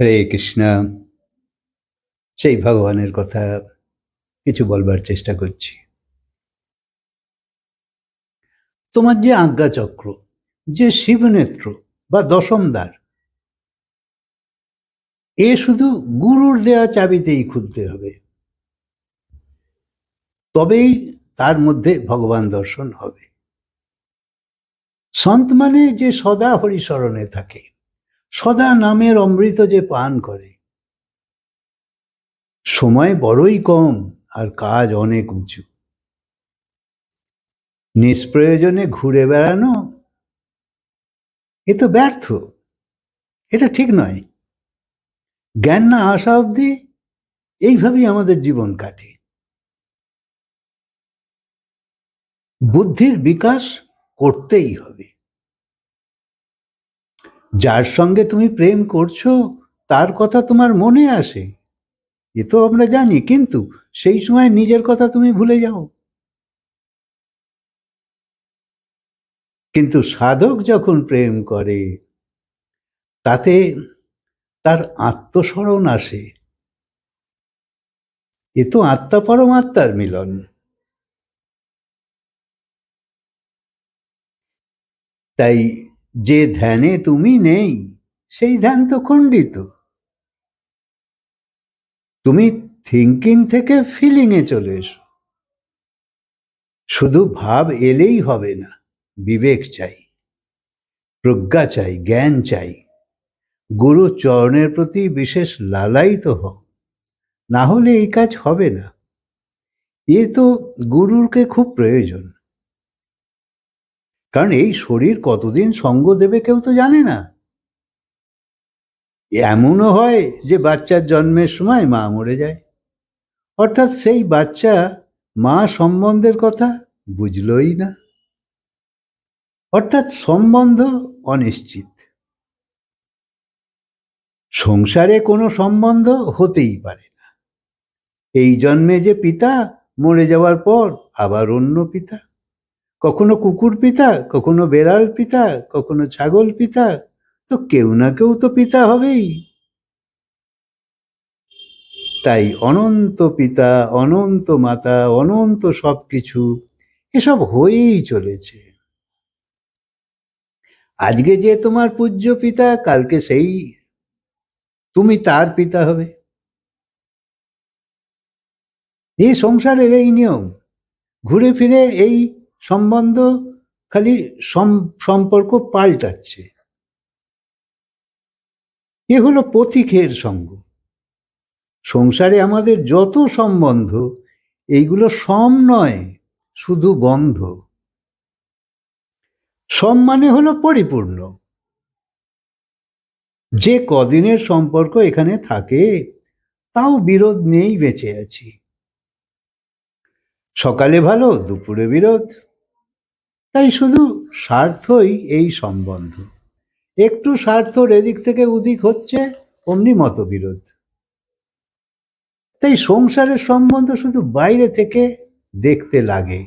হরে কৃষ্ণ। সেই ভগবানের কথা কিছু বলবার চেষ্টা করছি। তোমার যে আজ্ঞাচক্র, যে শিবনেত্র বা দশম দ্বার, এ শুধু গুরুর দেয়া চাবিতেই খুলতে হবে, তবেই তার মধ্যে ভগবান দর্শন হবে। সন্ত মানে যে সদা হরিশরণে থাকে, সদা নামের অমৃত যে পান করে। সময় বড়ই কম আর কাজ অনেক উঁচু। নিষ্প্রয়োজনে ঘুরে বেড়ানো এ তো ব্যর্থ, এটা ঠিক নয়। জ্ঞান না আসা অবধি এইভাবেই আমাদের জীবন কাটে। বুদ্ধির বিকাশ করতেই হবে। যার সঙ্গে তুমি প্রেম করছো তার কথা তোমার মনে আসে, এ তো আমরা জানি, কিন্তু সেই সময় নিজের কথা তুমি ভুলে যাও। কিন্তু সাধক যখন প্রেম করে তাতে তার আত্মস্মরণ আসে। এ তো আত্মা পরমাত্মার মিলন। তাই যে ধ্যানে তুমি নেই সেই ধ্যান তো খণ্ডিত। তুমি থিঙ্কিং থেকে ফিলিংয়ে চলে এসো। শুধু ভাব এলেই হবে না, বিবেক চাই, প্রজ্ঞা চাই, জ্ঞান চাই। গুরু চরণের প্রতি বিশেষ লালায়িত হও, না হলে এই কাজ হবে না। এ তো গুরুরকে খুব প্রয়োজন, কারণ এই শরীর কতদিন সঙ্গ দেবে কেউ তো জানে না। এমনও হয় যে বাচ্চার জন্মের সময় মা মরে যায়, অর্থাৎ সেই বাচ্চা মা সম্বন্ধের কথা বুঝলই না, অর্থাৎ সম্বন্ধ অনিশ্চিত। সংসারে কোনো সম্বন্ধ হতেই পারে না। এই জন্মে যে পিতা, মরে যাওয়ার পর আবার অন্য পিতা। কখনো কুকুর পিতা, কখনো বেড়াল পিতা, কখনো ছাগল পিতা, তো কেউ না কেউ তো পিতা হবেই। তাই অনন্ত পিতা, অনন্ত মাতা, অনন্ত সবকিছু, এসব হয়েই চলেছে। আজকে যে তোমার পূজ্য পিতা, কালকে সেই তুমি তার পিতা হবে। এই সংসারের এই নিয়ম, ঘুরে ফিরে এই সম্বন্ধ খালি সম্পর্ক পাল্টাচ্ছে। এ হলো পথিকের সঙ্গ। সংসারে আমাদের যত সম্বন্ধ, এইগুলো সম নয়, শুধু বন্ধ। সম মানে হলো পরিপূর্ণ। যে কদিনের সম্পর্ক এখানে থাকে তাও বিরোধ নেই, বেঁচে আছি। সকালে ভালো, দুপুরে বিরোধ। তাই শুধু স্বার্থই এই সম্বন্ধ। একটু স্বার্থর এদিক থেকে ওদিক হচ্ছে, অমনি মতবিরোধ। তাই সংসারের সম্বন্ধ শুধু বাইরে থেকে দেখতে লাগে,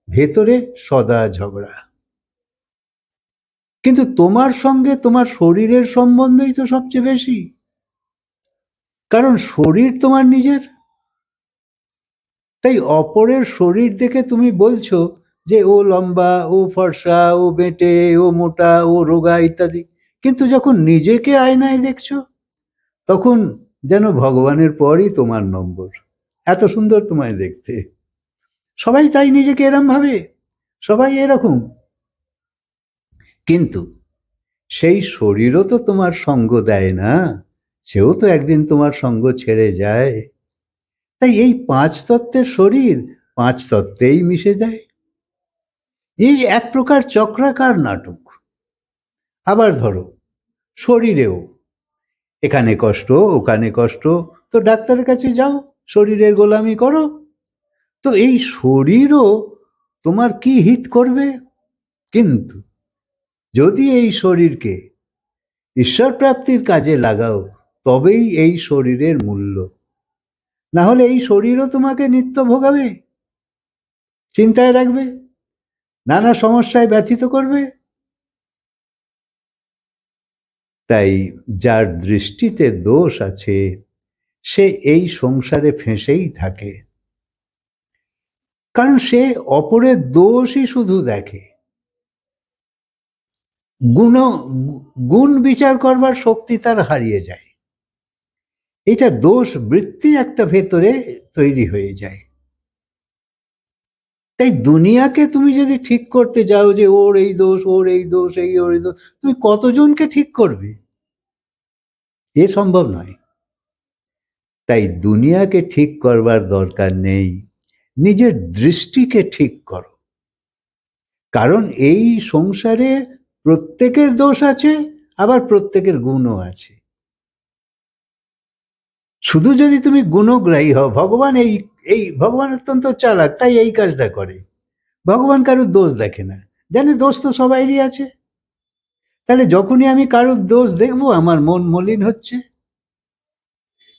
ভেতরে সদা ঝগড়া। কিন্তু তোমার সঙ্গে তোমার শরীরের সম্বন্ধই তো সবচেয়ে বেশি, কারণ শরীর তোমার নিজের। তাই অপরের শরীর দেখে তুমি বলছো যে ও লম্বা, ও ফর্সা, ও বেঁটে, ও মোটা, ও রোগা ইত্যাদি। কিন্তু যখন নিজেকে আয়নায় দেখছো তখন যেন ভগবানের পরই তোমার নম্বর। এত সুন্দর তোমায় দেখতে। সবাই তাই নিজেকে এরম ভাবে, সবাই এরকম। কিন্তু সেই শরীরও তো তোমার সঙ্গ দেয় না, সেও তো একদিন তোমার সঙ্গ ছেড়ে যায়। তাই এই পাঁচ তত্ত্বের শরীর পাঁচ তত্ত্বেই মিশে যায়। এই এক প্রকার চক্রাকার নাটক। আবার ধরো শরীরেও এখানে কষ্ট, ওখানে কষ্ট, তো ডাক্তারের কাছে যাও, শরীরের গোলামি করো। তো এই শরীরও তোমার কি হিত করবে? কিন্তু যদি এই শরীরকে ঈশ্বর প্রাপ্তির কাজে লাগাও, তবেই এই শরীরের মূল্য। না হলে এই শরীরও তোমাকে নিত্য ভোগাবে, চিন্তায় রাখবে, নানা সমস্যায় ব্যথিত করবে। তাই যার দৃষ্টিতে দোষ আছে সে এই সংসারে ফেঁসেই থাকে, কারণ সে অপরের দোষই শুধু দেখে। গুণ বিচার করবার শক্তি তার হারিয়ে যায়। এটা দোষ বৃত্তি একটা ভেতরে তৈরি হয়ে যায়। তাই দুনিয়াকে তুমি যদি ঠিক করতে যাও যে ওর এই দোষ, ওর এই দোষ, ওর এই দোষ, তুমি কতজনকে ঠিক করবে? এ সম্ভব নয়। তাই দুনিয়াকে ঠিক করবার দরকার নেই, নিজের দৃষ্টিকে ঠিক করো। কারণ এই সংসারে প্রত্যেকের দোষ আছে, আবার প্রত্যেকের গুণও আছে। শুধু যদি তুমি গুণগ্রাহী হও, ভগবান এই এই ভগবান অত্যন্ত চালাক, তাই এই কাজটা করে। ভগবান কারোর দোষ দেখে না, জানে দোষ তো সবাইরই আছে। তাহলে যখনই আমি কারোর দোষ দেখবো আমার মন মলিন হচ্ছে,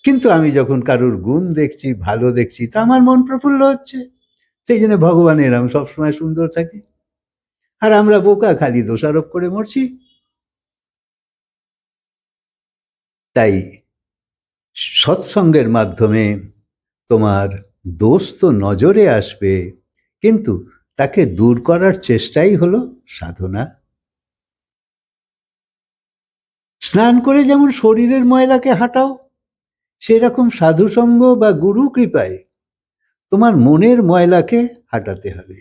কিন্তু আমি যখন কারোর গুণ দেখছি, ভালো দেখছি, তা আমার মন প্রফুল্ল হচ্ছে। সেই জন্য ভগবান এরম সবসময় সুন্দর থাকে, আর আমরা বোকা, খালি দোষারোপ করে মরছি। তাই সৎসঙ্গের মাধ্যমে তোমার দোষ তো নজরে আসবে, কিন্তু তাকে দূর করার চেষ্টাই হলো সাধনা। স্নান করে যেমন শরীরের ময়লাকে হাঁটাও, সেরকম সাধুসঙ্গ বা গুরু কৃপায় তোমার মনের ময়লাকে হাঁটাতে হবে।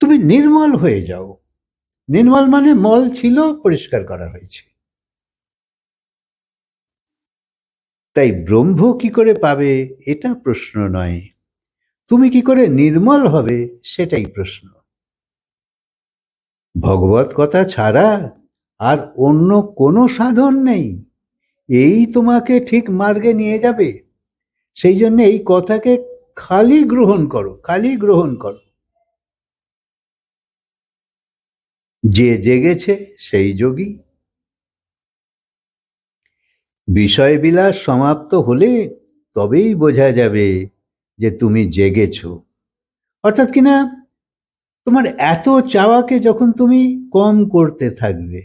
তুমি নির্মল হয়ে যাও। নির্মল মানে মল ছিল, পরিষ্কার করা হয়েছে। তাই ব্রহ্ম কি করে পাবে এটা প্রশ্ন নয়, তুমি কি করে নির্মল হবে সেটাই প্রশ্ন। ভগবত কথা ছাড়া আর অন্য কোনো সাধন নেই, এই তোমাকে ঠিক মার্গে নিয়ে যাবে। সেই জন্য এই কথাকে খালি গ্রহণ করো, খালি গ্রহণ করো। যে জেগেছে সেই যোগী। বিষয় বিলাস সমাপ্ত হলে তবেই বোঝা যাবে যে তুমি জেগেছ। অর্থাৎ কিনা তোমার এত চাওয়াকে যখন তুমি কম করতে থাকবে,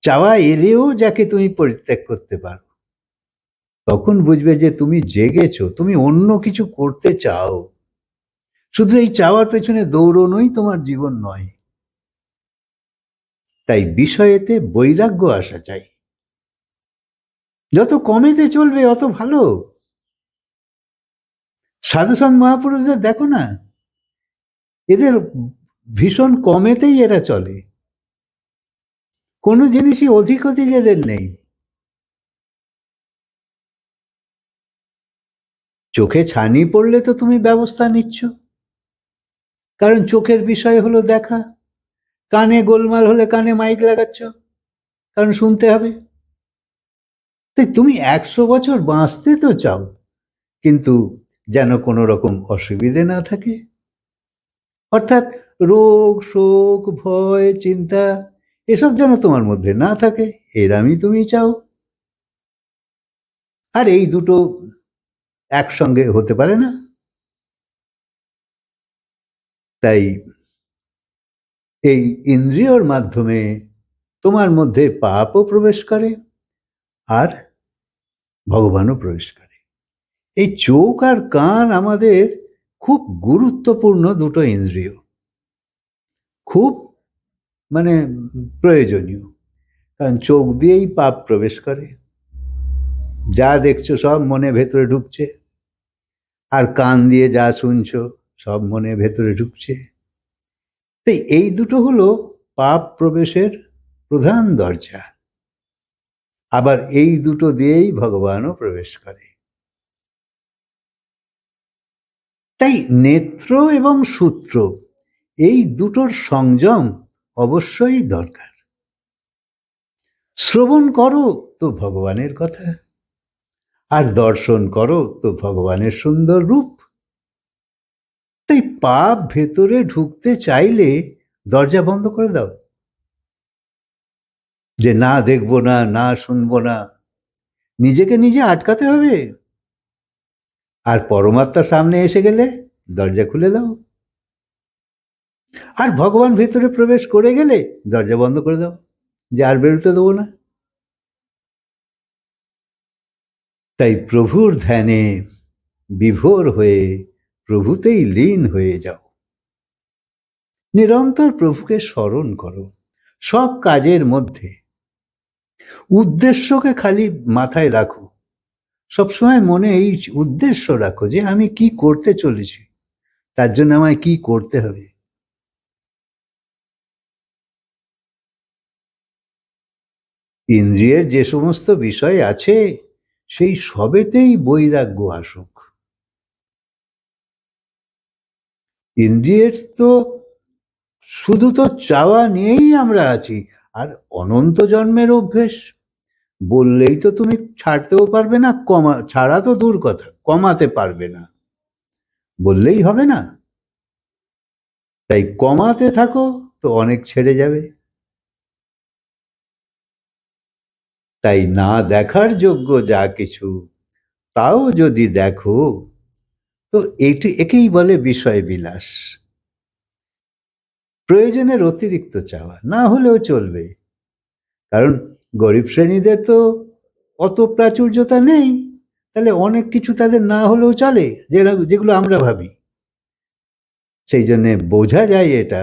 চাওয়া এলেও যাকে তুমি পরিত্যাগ করতে পারো, তখন বুঝবে যে তুমি জেগেছো, তুমি অন্য কিছু করতে চাও। শুধু এই চাওয়ার পেছনে দৌড়নোই তোমার জীবন নয়। তাই বিষয়েতে বৈরাগ্য আসা চাই। যত কমেতে চলবে অত ভালো। সাধুসঙ্গ মহাপুরুষদের দেখো না, এদের ভীষণ কমেতেই এরা চলে, কোনো জিনিসই অধিক অধিক এদের নেই। চোখে ছানি পড়লে তো তুমি ব্যবস্থা নিচ্ছ, কারণ চোখের বিষয় হলো দেখা। কানে গোলমাল হলে কানে মাইক লাগাচ্ছ, কারণ শুনতে হবে। তাই তুমি 100 বছর বাঁচতে তো চাও, কিন্তু যেন কোনো রকম অসুবিধে না থাকে। অর্থাৎ রোগ শোক ভয় চিন্তা এসব যেন তোমার মধ্যে না থাকে, এরামই তুমি চাও। আর এই দুটো একসঙ্গে হতে পারে না। তাই এই ইন্দ্রিয়র মাধ্যমে তোমার মধ্যে পাপও প্রবেশ করে, আর ভগবানও প্রবেশ করে। এই চোখ আর কান আমাদের খুব গুরুত্বপূর্ণ দুটো ইন্দ্রিয়, খুব মানে প্রয়োজনীয়। কারণ চোখ দিয়েই পাপ প্রবেশ করে, যা দেখছো সব মনে ভেতরে ঢুকছে, আর কান দিয়ে যা শুনছো সব মনে ভেতরে ঢুকছে। তাই এই দুটো হলো পাপ প্রবেশের প্রধান দরজা। আবার এই দুটো দিয়েই ভগবানও প্রবেশ করে। তাই নেত্র এবং সূত্র এই দুটোর সংযম অবশ্যই দরকার। শ্রবণ করো তো ভগবানের কথা, আর দর্শন করো তো ভগবানের সুন্দর রূপ। তাই পাপ ভেতরে ঢুকতে চাইলে দরজা বন্ধ করে দাও, যে না দেখবো না, না শুনবো না। নিজেকে নিজে আটকাতে হবে, আর পরমাত্মা সামনে এসে গেলে দরজা খুলে দাও। আর ভগবান ভেতরে প্রবেশ করে গেলে দরজা বন্ধ করে দাও, যে আর বেরোতে দেবো না। তাই প্রভুর ধ্যানে বিভোর হয়ে প্রভুতেই লীন হয়ে যাও। নিরন্তর প্রভুকে স্মরণ করো সব কাজের মধ্যে। উদ্দেশ্যকে খালি মাথায় রাখো, সবসময় মনে এই উদ্দেশ্য রাখো যে আমি কি করতে চলেছি, তার জন্য আমায় কি করতে হবে। ইন্দ্রিয়ের যে সমস্ত বিষয় আছে সেই সবেতেই বৈরাগ্য আসুক। ইন্দ্রিয়ের তো শুধু তো চাওয়া নিয়েই আমরা আছি, আর অনন্ত জন্মের অভ্যেস বললেই তো তুমি ছাড়তেও পারবে না, ছাড়া তো দূর কথা, কমাতে পারবে না, বললেই হবে না। তাই কমাতে থাকো তো অনেক ছেড়ে যাবে। তাই না দেখার যোগ্য যা কিছু তাও যদি দেখো, তো একেই বলে বিষয় বিলাস। প্রয়োজনের অতিরিক্ত চাওয়া না হলেও চলবে, কারণ গরিব শ্রেণীদের তো অত প্রাচুর্যতা নেই, তাহলে অনেক কিছু তাদের না হলেও চলে, যেগুলো আমরা ভাবি। সেই জন্যে বোঝা যায় এটা,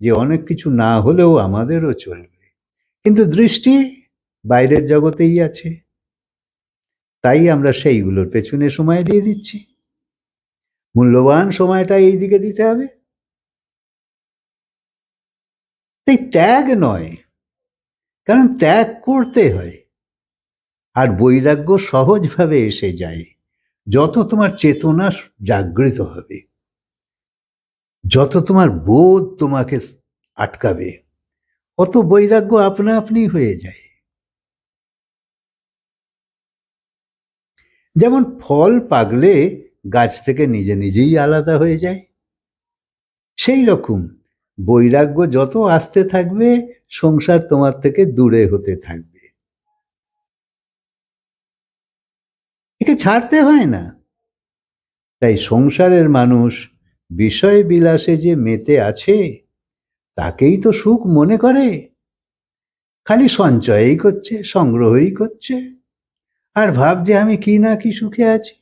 যে অনেক কিছু না হলেও আমাদেরও চলবে, কিন্তু দৃষ্টি বাইরের জগতেই আছে, তাই আমরা সেইগুলোর পেছনে সময় দিয়ে দিচ্ছি। মূল্যবান সময়টা এই দিকে দিতে হবে। তাই ত্যাগ নয়, কারণ ত্যাগ করতে হয়, আর বৈরাগ্য সহজভাবে এসে যায় যত তোমার চেতনা জাগৃত হবে, যত তোমার বোধ তোমাকে আটকাবে, অত বৈরাগ্য আপনা আপনি হয়ে যায়। যেমন ফল পাকলে গাছ থেকে নিজে নিজেই আলাদা হয়ে যায়, সেই রকম বৈরাগ্য যত আসতে থাকবে সংসার তোমার থেকে দূরে হতে থাকবে। একে ছাড়তে হয় না। তাই সংসারের মানুষ বিষয় বিলাসে যে মেতে আছে তাকেই তো সুখ মনে করে, খালি সঞ্চয়ই করছে, সংগ্রহই করছে, আর ভাবছে আমি কি না কি সুখে আছি।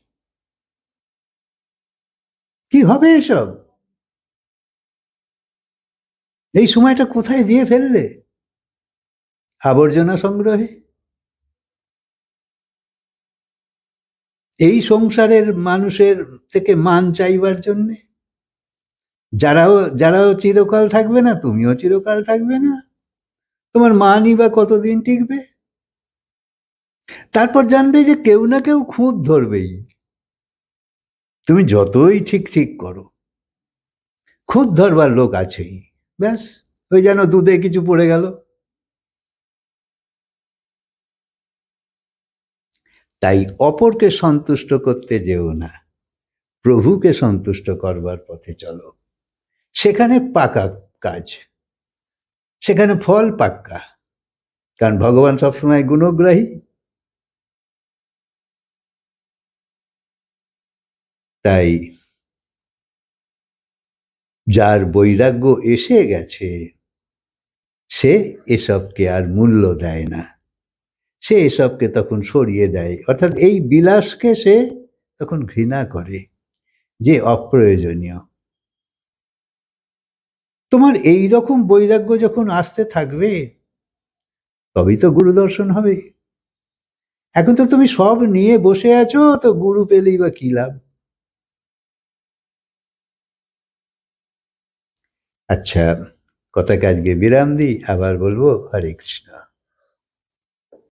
কি হবে এসব? এই সময়টা কোথায় দিয়ে ফেললে? আবর্জনা সংগ্রহে। এই সংসারের মানুষের থেকে মান চাইবার জন্যে, যারাও চিরকাল থাকবে না, তুমিও চিরকাল থাকবে না, তোমার মানই বা কতদিন টিকবে? তারপর জানবে যে কেউ না কেউ খুঁত ধরবেই, তুমি যতই ঠিক ঠিক করো খুঁত ধরবার লোক আছেই। ব্যাস, ওই যেন দুধে কিছু পড়ে গেল। তাই অপরকে সন্তুষ্ট করতে যেও না, প্রভুকে সন্তুষ্ট করবার পথে চলো। সেখানে পাকা কাজ, সেখানে ফল পাক্কা, কারণ ভগবান সবসময় গুণগ্রাহী। তাই যার বৈরাগ্য এসে গেছে সে এসবকে আর মূল্য দেয় না, সে এসবকে তখন সরিয়ে দেয়, অর্থাৎ এই বিলাসকে সে তখন ঘৃণা করে যে অপ্রয়োজনীয়। তোমার এই রকম বৈরাগ্য যখন আসতে থাকবে তবেই তো গুরু দর্শন হবে। এখন তো তুমি সব নিয়ে বসে আছো, তো গুরু পেলেই বা কি লাভ? আচ্ছা, কথাকে আজকে বিরাম দিই, আবার বলবো। হরে কৃষ্ণ।